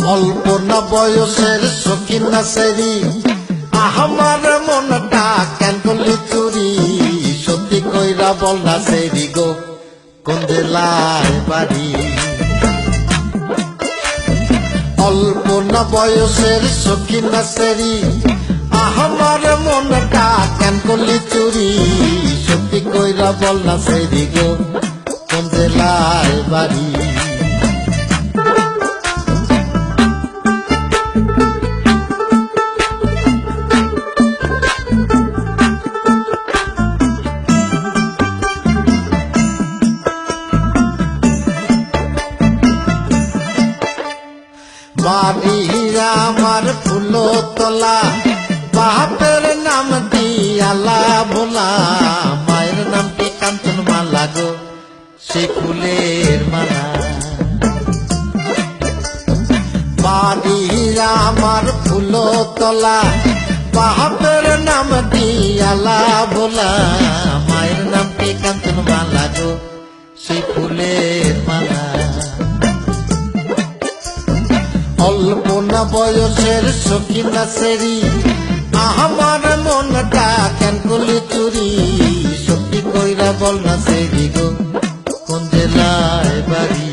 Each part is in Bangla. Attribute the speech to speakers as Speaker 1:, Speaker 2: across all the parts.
Speaker 1: অল্প না বয়সের শৌখিন না সেরি আমার মনটা কেন করলি চুরি সত্যি কইরা বল না সেরি গো কোন জেলায় বাড়ি অল্প না বয়সের শৌখিন না সেরি আমার মনটা কেন করলি চুরি সত্যি কইরা বল না সেরি গো কোন জেলায় বাড়ি বাড়ি আমার ফুলতলা বাপের নাম দিয়ালা ভোলা মায়ের নাম কি কাঞ্চন মালা গো সে ফুলের মালা বাড়ি আমার ফুলতলা বাপের নাম দিয়ালা ভোলা মায়ের নাম কি কাঞ্চন মালা গো সে ফুলের মালা অল্প না বয়সের শৌখিন না সেরি আমার মনটা কেন করলি চুরি সত্যি কইরা বল না সেরি গো কোন জেলায় বাড়ি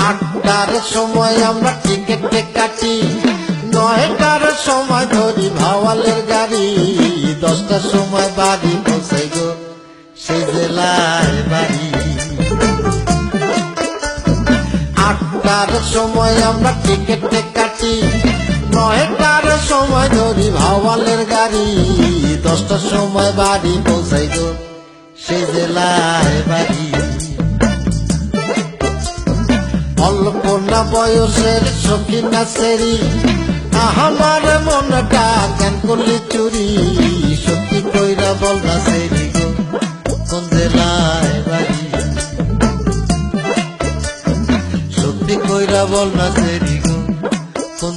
Speaker 1: আটটার সময় আমরা টিকেটে কাটি 9টার সময় ধরি ভাওয়ালের গাড়ি 10টার সময় বাড়ি পৌঁছাই গো সেই জেলায় বাড়ি 8টার সময় আমরা টিকেটে কাটি 9টার সময় ধরি ভাওয়ালের গাড়ি 10টার সময় বাড়ি পৌঁছাই গো সেই জেলায় বাড়ি অল্প না বয়সের শৌখিন না সেরি আমার মনটা কেন করলি চুরি সত্যি কইরা বল না সেরি গো কোন জেলায় বাড়ি সত্যি কইরা বল না সেরি গো কোন